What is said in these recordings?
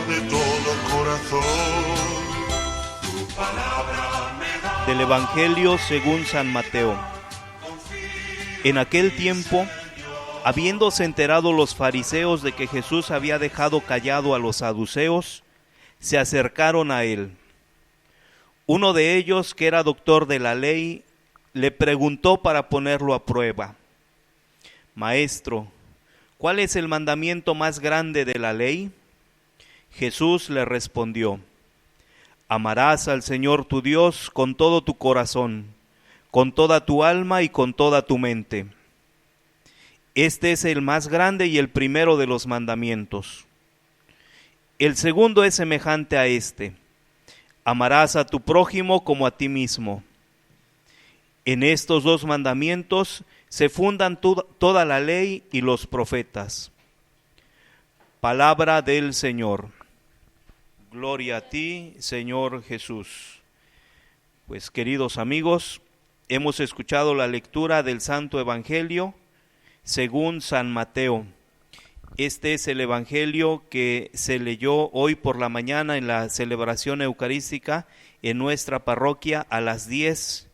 de todo corazón. Tu palabra me da. Del Evangelio según San Mateo. En aquel tiempo, habiéndose enterado los fariseos de que Jesús había dejado callado a los saduceos, se acercaron a él. Uno de ellos, que era doctor de la ley, le preguntó para ponerlo a prueba: Maestro, ¿cuál es el mandamiento más grande de la ley? Jesús le respondió: Amarás al Señor tu Dios con todo tu corazón, con toda tu alma y con toda tu mente. Este es el más grande y el primero de los mandamientos. El segundo es semejante a este: amarás a tu prójimo como a ti mismo. En estos dos mandamientos se fundan toda la ley y los profetas. Palabra del Señor. Gloria a ti, Señor Jesús. Pues, queridos amigos, hemos escuchado la lectura del Santo Evangelio según San Mateo. Este es el Evangelio que se leyó hoy por la mañana en la celebración eucarística en nuestra parroquia a las 10.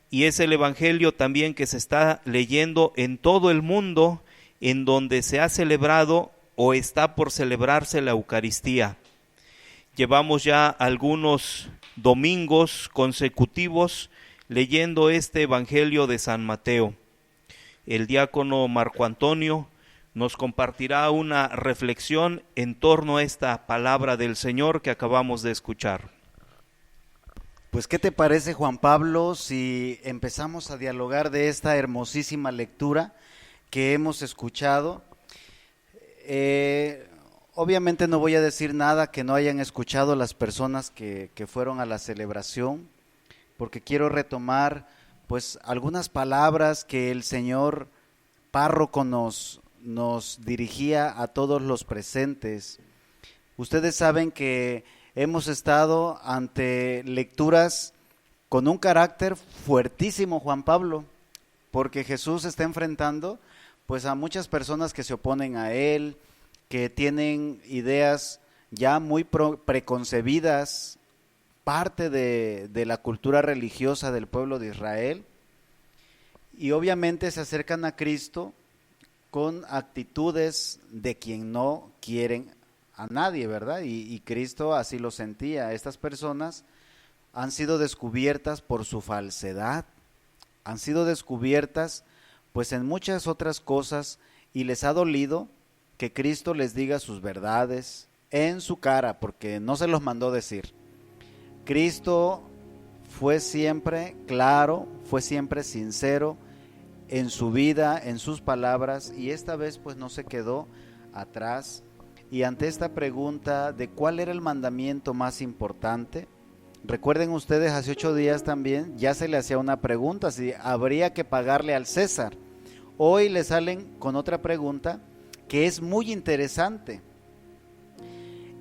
Y es el Evangelio también que se está leyendo en todo el mundo, en donde se ha celebrado o está por celebrarse la Eucaristía. Llevamos ya algunos domingos consecutivos leyendo este Evangelio de San Mateo. El diácono Marco Antonio nos compartirá una reflexión en torno a esta palabra del Señor que acabamos de escuchar. Pues, ¿qué te parece, Juan Pablo, si empezamos a dialogar de esta hermosísima lectura que hemos escuchado? Obviamente no voy a decir nada que no hayan escuchado las personas que fueron a la celebración, porque quiero retomar pues algunas palabras que el señor párroco nos dirigía a todos los presentes. Ustedes saben que hemos estado ante lecturas con un carácter fuertísimo, Juan Pablo, porque Jesús está enfrentando pues a muchas personas que se oponen a él, que tienen ideas ya muy preconcebidas, parte de la cultura religiosa del pueblo de Israel, y obviamente se acercan a Cristo con actitudes de quien no quieren a nadie, ¿verdad? Y Cristo así lo sentía. Estas personas han sido descubiertas por su falsedad, han sido descubiertas pues en muchas otras cosas, y les ha dolido que Cristo les diga sus verdades en su cara, porque no se los mandó decir. Cristo fue siempre claro, fue siempre sincero en su vida, en sus palabras, y esta vez pues no se quedó atrás. Y ante esta pregunta de cuál era el mandamiento más importante, recuerden ustedes, hace 8 días también ya se le hacía una pregunta, si habría que pagarle al César. Hoy le salen con otra pregunta que es muy interesante,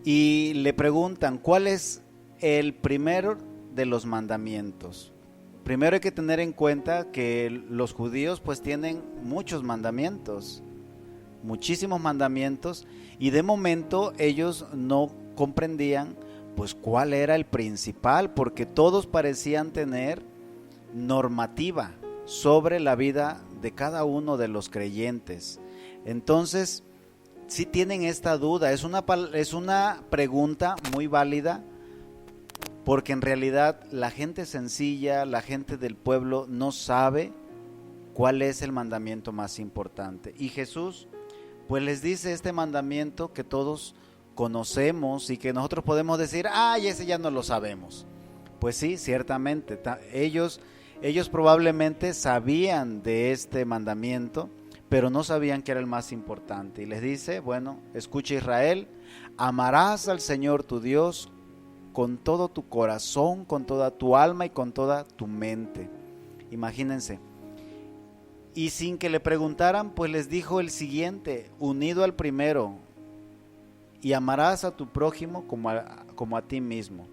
y le preguntan cuál es el primero de los mandamientos. Primero hay que tener en cuenta que los judíos pues tienen muchos mandamientos, muchísimos mandamientos, y de momento ellos no comprendían pues cuál era el principal, porque todos parecían tener normativa sobre la vida de cada uno de los creyentes. Entonces, si tienen esta duda, es una pregunta muy válida, porque en realidad la gente sencilla, la gente del pueblo no sabe cuál es el mandamiento más importante. Y Jesús pues les dice este mandamiento que todos conocemos y que nosotros podemos decir, ay, ese ya no lo sabemos. Pues sí, ciertamente, ellos probablemente sabían de este mandamiento, pero no sabían que era el más importante. Y les dice, bueno, escucha Israel, amarás al Señor tu Dios con todo tu corazón, con toda tu alma y con toda tu mente. Imagínense. Y sin que le preguntaran, pues les dijo el siguiente, unido al primero, y amarás a tu prójimo como a ti mismo.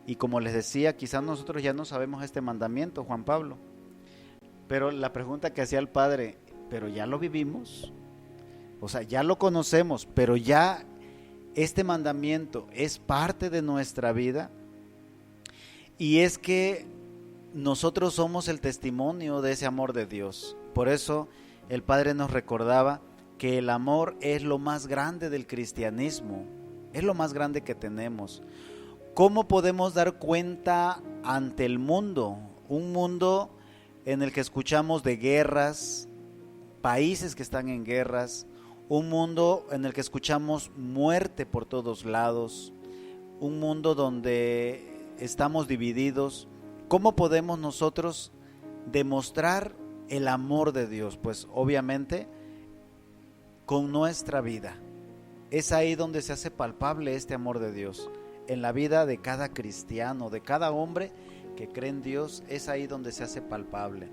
Y como les decía, quizás nosotros ya no sabemos este mandamiento, Juan Pablo, pero la pregunta que hacía el padre, ¿pero ya lo vivimos? O sea, ya lo conocemos, pero ya este mandamiento es parte de nuestra vida, y es que nosotros somos el testimonio de ese amor de Dios. Por eso el Padre nos recordaba que el amor es lo más grande del cristianismo, es lo más grande que tenemos. ¿Cómo podemos dar cuenta ante el mundo? Un mundo en el que escuchamos de guerras, países que están en guerras, un mundo en el que escuchamos muerte por todos lados, un mundo donde estamos divididos. ¿Cómo podemos nosotros demostrar el amor de Dios? Pues obviamente con nuestra vida. Es ahí donde se hace palpable este amor de Dios, en la vida de cada cristiano, de cada hombre que cree en Dios. Es ahí donde se hace palpable.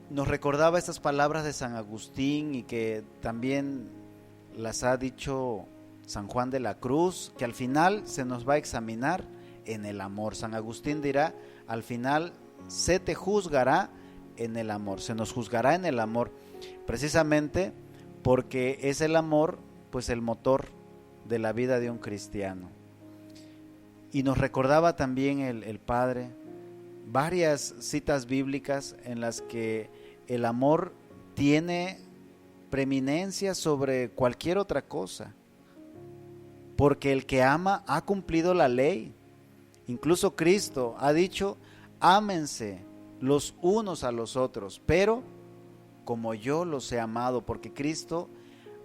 Nos recordaba estas palabras de San Agustín, y que también las ha dicho San Juan de la Cruz, que al final se nos va a examinar en el amor. San Agustín dirá: al final se te juzgará en el amor, se nos juzgará en el amor, precisamente porque es el amor, pues, el motor de la vida de un cristiano. Y nos recordaba también el Padre varias citas bíblicas en las que el amor tiene preeminencia sobre cualquier otra cosa, porque el que ama ha cumplido la ley. Incluso Cristo ha dicho: ámense los unos a los otros, pero como yo los he amado, porque Cristo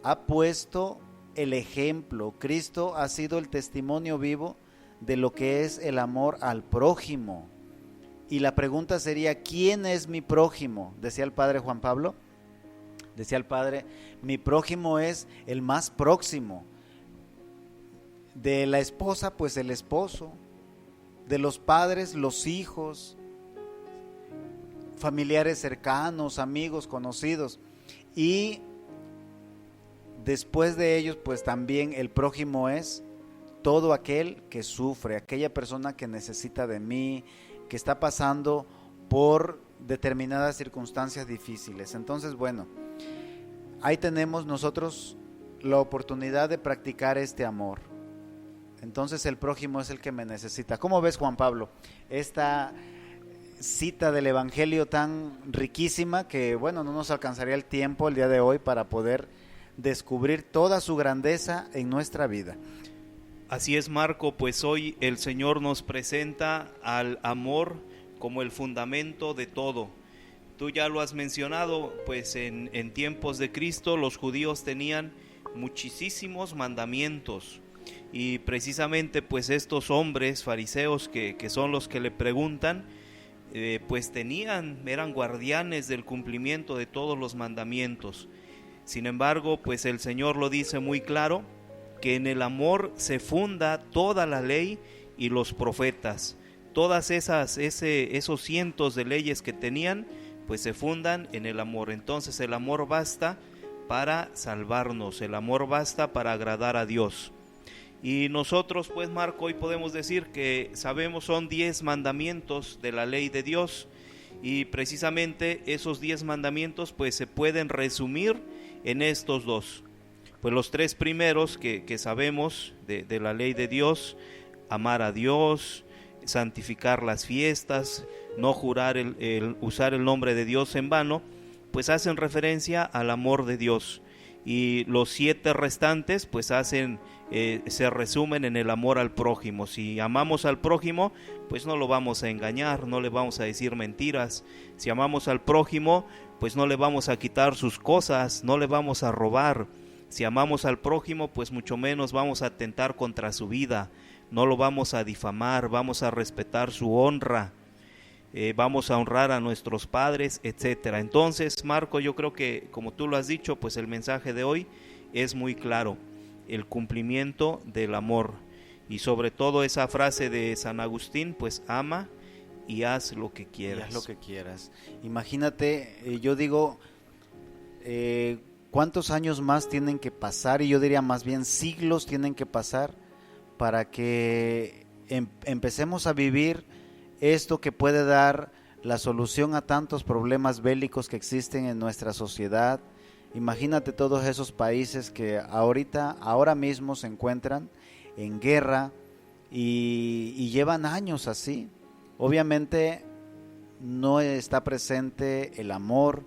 ha puesto el ejemplo, Cristo ha sido el testimonio vivo de lo que es el amor al prójimo. Y la pregunta sería: ¿quién es mi prójimo? Decía el Padre Juan Pablo, decía el Padre: mi prójimo es el más próximo. De la esposa, pues el esposo. De los padres, los hijos. Familiares cercanos, amigos, conocidos. Y después de ellos, pues también el prójimo es todo aquel que sufre, aquella persona que necesita de mí, que está pasando por determinadas circunstancias difíciles. Entonces, bueno, ahí tenemos nosotros la oportunidad de practicar este amor. Entonces el prójimo es el que me necesita. ¿Cómo ves, Juan Pablo, esta cita del Evangelio tan riquísima que, bueno, no nos alcanzaría el tiempo el día de hoy para poder descubrir toda su grandeza en nuestra vida? Así es, Marco, pues hoy el Señor nos presenta al amor como el fundamento de todo. Tú ya lo has mencionado, pues en tiempos de Cristo los judíos tenían muchísimos mandamientos, y precisamente pues estos hombres fariseos que son los que le preguntan, pues eran guardianes del cumplimiento de todos los mandamientos. Sin embargo, pues el Señor lo dice muy claro, que en el amor se funda toda la ley y los profetas. Todas esos cientos de leyes que tenían, pues se fundan en el amor. Entonces el amor basta para salvarnos, el amor basta para agradar a Dios. Y nosotros, pues, Marco, hoy podemos decir que sabemos son 10 mandamientos de la ley de Dios, y precisamente esos 10 mandamientos pues se pueden resumir en estos dos. Pues los 3 primeros que sabemos de la ley de Dios: amar a Dios, santificar las fiestas, no jurar usar el nombre de Dios en vano, pues hacen referencia al amor de Dios. Y los 7 restantes pues se resumen en el amor al prójimo. Si amamos al prójimo, pues no lo vamos a engañar, no le vamos a decir mentiras. Si amamos al prójimo, pues no le vamos a quitar sus cosas, no le vamos a robar. Si amamos al prójimo, pues mucho menos vamos a atentar contra su vida, no lo vamos a difamar, vamos a respetar su honra, vamos a honrar a nuestros padres, etcétera. Entonces, Marco, yo creo que, como tú lo has dicho, pues el mensaje de hoy es muy claro: el cumplimiento del amor. Y sobre todo esa frase de San Agustín, pues ama y haz lo que quieras. Y haz lo que quieras. Imagínate, yo digo, ¿cuántos años más tienen que pasar? Y yo diría más bien siglos tienen que pasar para que empecemos a vivir esto que puede dar la solución a tantos problemas bélicos que existen en nuestra sociedad, Imagínate todos esos países que ahora mismo se encuentran en guerra y llevan años así. Obviamente no está presente el amor,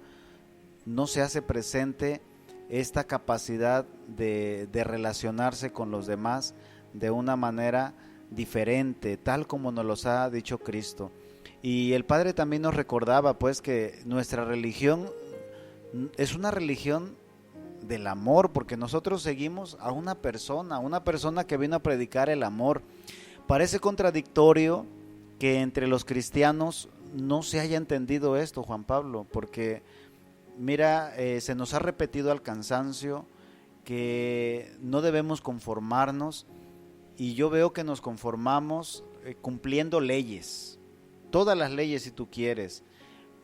no se hace presente esta capacidad de relacionarse con los demás de una manera diferente, tal como nos los ha dicho Cristo. Y el Padre también nos recordaba pues que nuestra religión es una religión del amor, porque nosotros seguimos a una persona que vino a predicar el amor. Parece contradictorio que entre los cristianos no se haya entendido esto, Juan Pablo, porque mira, se nos ha repetido al cansancio que no debemos conformarnos, y yo veo que nos conformamos cumpliendo leyes, todas las leyes si tú quieres,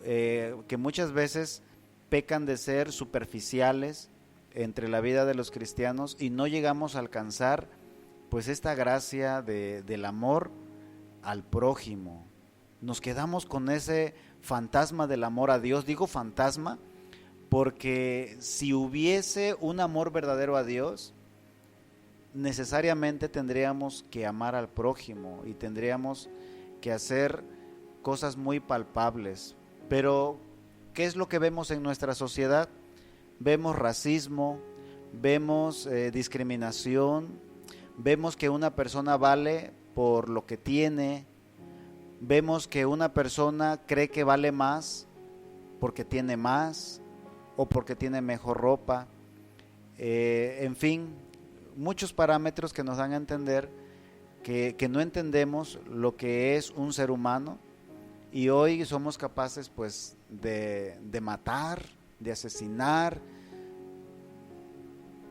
que muchas veces pecan de ser superficiales entre la vida de los cristianos y no llegamos a alcanzar pues esta gracia del amor al prójimo. Nos quedamos con ese fantasma del amor a Dios. Digo fantasma porque si hubiese un amor verdadero a Dios, necesariamente tendríamos que amar al prójimo y tendríamos que hacer cosas muy palpables. Pero ¿qué es lo que vemos en nuestra sociedad? Vemos racismo, vemos discriminación, vemos que una persona vale por lo que tiene, vemos que una persona cree que vale más porque tiene más o porque tiene mejor ropa, en fin, muchos parámetros que nos dan a entender que no entendemos lo que es un ser humano, y hoy somos capaces pues de matar, de asesinar,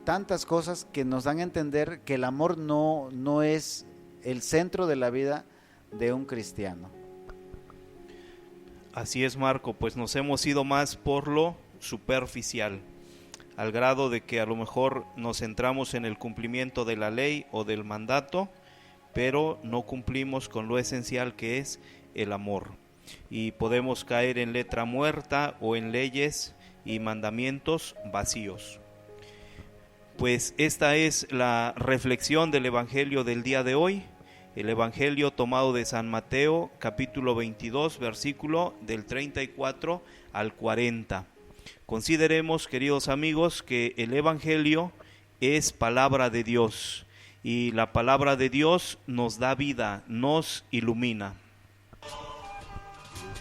tantas cosas que nos dan a entender que el amor no es el centro de la vida de un cristiano. Así es, Marco, pues nos hemos ido más por lo superficial, al grado de que a lo mejor nos centramos en el cumplimiento de la ley o del mandato, pero no cumplimos con lo esencial que es el amor. Y podemos caer en letra muerta o en leyes y mandamientos vacíos. Pues esta es la reflexión del Evangelio del día de hoy, el Evangelio tomado de San Mateo, capítulo 22, versículo del 34 al 40. Consideremos, queridos amigos, que el Evangelio es palabra de Dios, y la palabra de Dios nos da vida, nos ilumina. Tu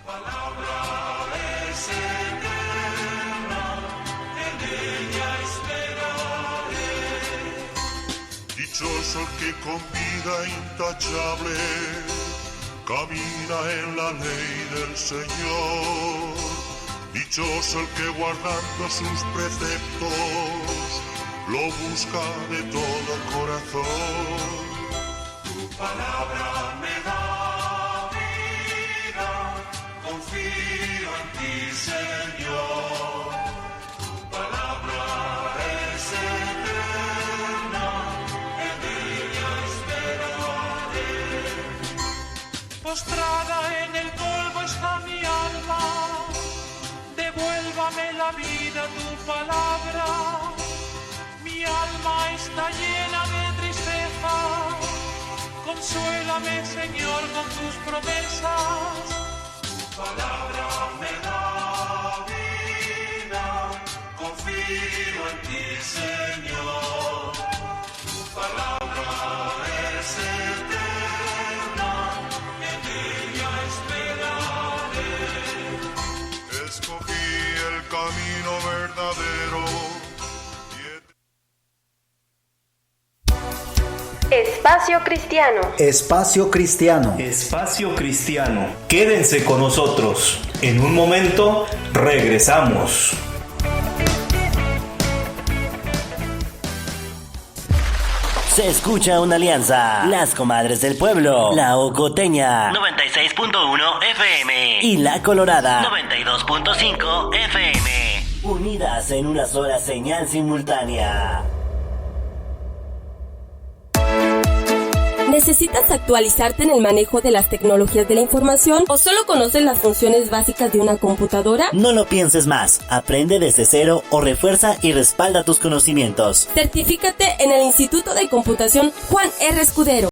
palabra es eterna, en ella esperaré. Dichoso el que con vida intachable camina en la ley del Señor. Dichoso el que guardando sus preceptos lo busca de todo corazón. Tu palabra me da vida, confío en ti, Señor. Tu palabra es eterna, en ella esperaré. Postrada en el polvo está mi alma, devuélvame la vida, tu palabra. Mi alma está llena de tristeza, consuélame, Señor, con tus promesas. Tu palabra me da vida, confío en ti, Señor. Tu palabra es eterna, en ella esperaré. Escogí el camino verdadero. Espacio Cristiano. Espacio Cristiano. Espacio Cristiano. Quédense con nosotros. En un momento regresamos. Se escucha una alianza. Las Comadres del Pueblo, La Ocoteña 96.1 FM y La Colorada 92.5 FM, unidas en una sola señal simultánea. ¿Necesitas actualizarte en el manejo de las tecnologías de la información o solo conoces las funciones básicas de una computadora? No lo pienses más. Aprende desde cero o refuerza y respalda tus conocimientos. Certifícate en el Instituto de Computación Juan R. Escudero.